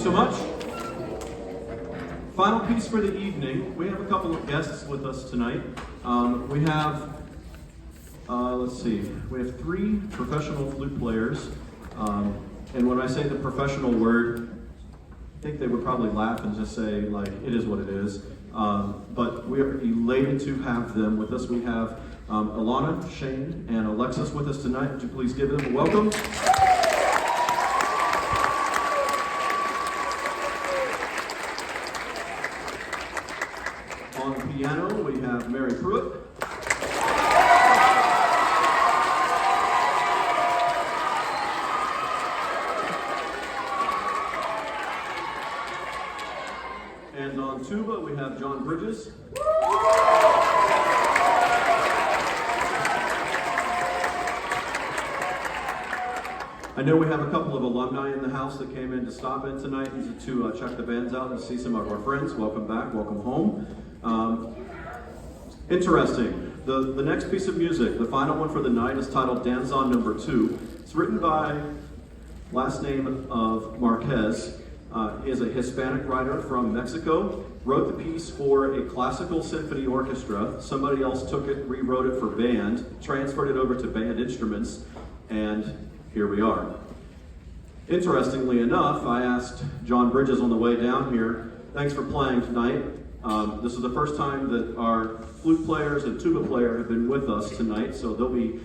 so much. Final piece for the evening. We have a couple of guests with us tonight. We have, we have 3 professional flute players. And when I say the professional word, I think they would probably laugh and just say, like, it is what it is. But we are elated to have them with us. We have Alana, Shane, and Alexis with us tonight. Would you please give them a welcome? On the piano, we have Mary Pruitt. And on tuba, we have John Bridges. I know we have a couple of alumni in the house that came in to stop in tonight and to check the bands out and see some of our friends. Welcome back, welcome home. Interesting. The next piece of music, the final one for the night, is titled Danzon No. 2. It's written by last name of Marquez. He is a Hispanic writer from Mexico. Wrote the piece for a classical symphony orchestra. Somebody else took it, rewrote it for band, transferred it over to band instruments, and here we are. Interestingly enough, I asked John Bridges on the way down here, thanks for playing tonight. This is the first time that our flute players and tuba player have been with us tonight, so they'll be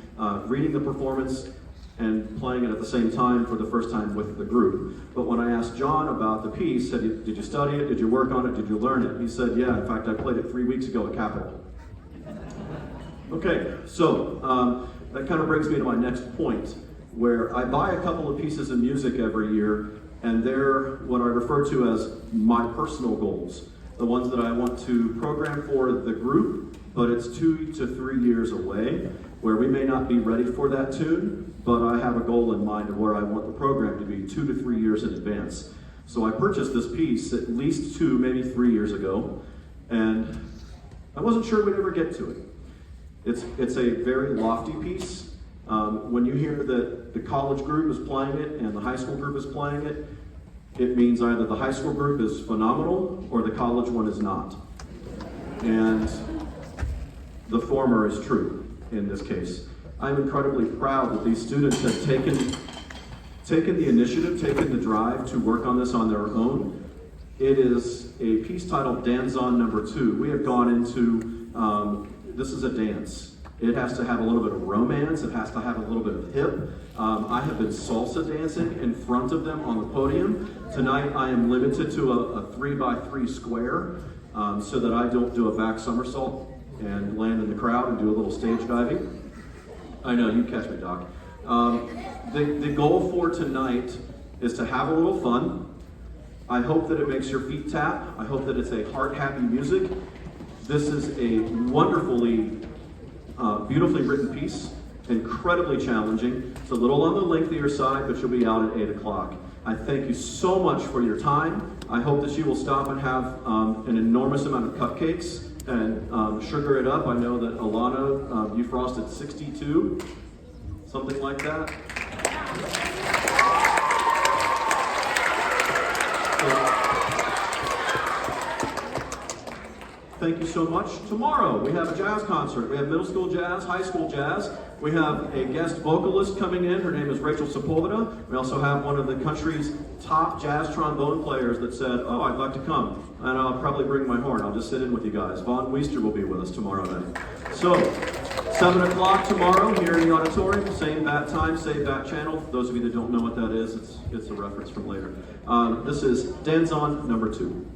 reading the performance and playing it at the same time for the first time with the group. But when I asked John about the piece, said, did you study it? Did you work on it? Did you learn it? He said, yeah, in fact, I played it 3 weeks ago at Capitol. Okay, so that kind of brings me to my next point, where I buy a couple of pieces of music every year, and they're what I refer to as my personal goals, the ones that I want to program for the group, but it's 2 to 3 years away, where we may not be ready for that tune, but I have a goal in mind of where I want the program to be 2 to 3 years in advance. So I purchased this piece at least 2, maybe 3 years ago, and I wasn't sure we'd ever get to it. It's a very lofty piece. When you hear that the college group is playing it and the high school group is playing it, it means either the high school group is phenomenal or the college one is not. And the former is true in this case. I'm incredibly proud that these students have taken the initiative, taken the drive to work on this on their own. It is a piece titled Danzon No. 2. We have gone into, this is a dance. It has to have a little bit of romance. It has to have a little bit of hip. I have been salsa dancing in front of them on the podium. Tonight I am limited to a 3x3 square so that I don't do a back somersault and land in the crowd and do a little stage diving. I know, you catch me, Doc. The goal for tonight is to have a little fun. I hope that it makes your feet tap. I hope that it's a heart-happy music. This is a wonderfully beautifully written piece, incredibly challenging. It's a little on the lengthier side, but you'll be out at 8 o'clock. I thank you so much for your time. I hope that you will stop and have an enormous amount of cupcakes and sugar it up. I know that Alana, you frosted 62, something like that. Thank you so much. Tomorrow we have a jazz concert. We have middle school jazz, high school jazz. We have a guest vocalist coming in. Her name is Rachel Sepulveda. We also have one of the country's top jazz trombone players that said, oh, I'd like to come. And I'll probably bring my horn. I'll just sit in with you guys. Vaughn Weister will be with us tomorrow night. So, 7 o'clock tomorrow here in the auditorium. Same bat time, same bat channel. For those of you that don't know what that is, it's a reference from later. This is Danzon No. 2.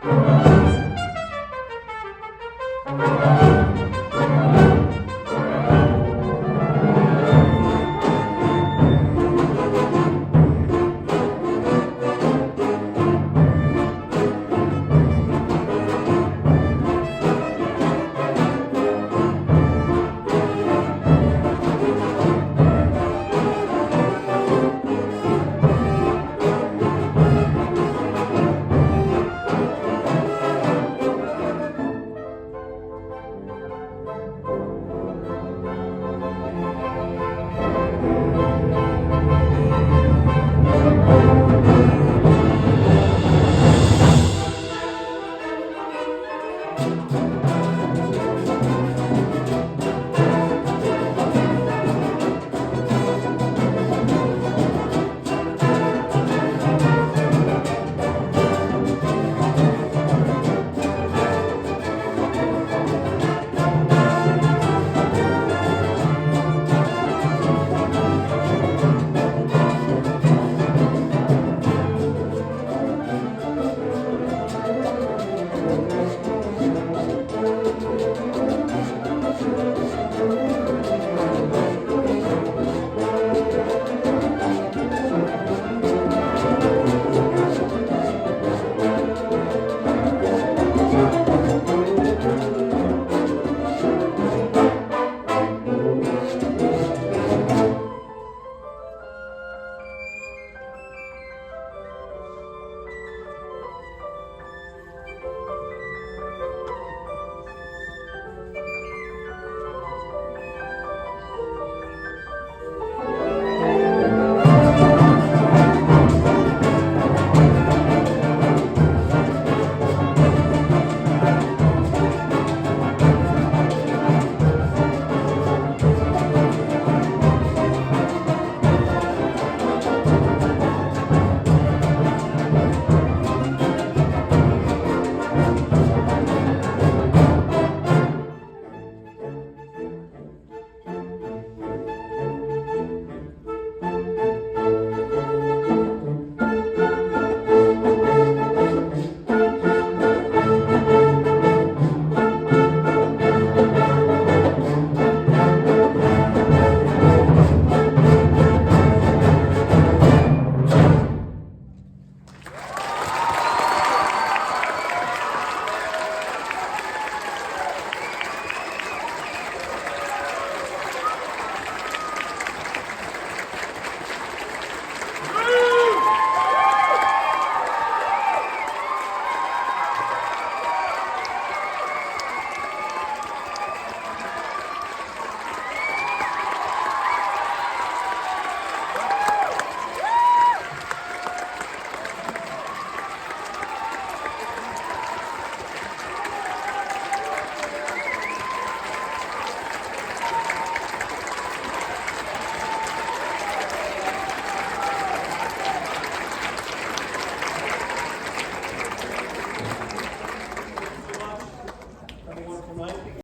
you.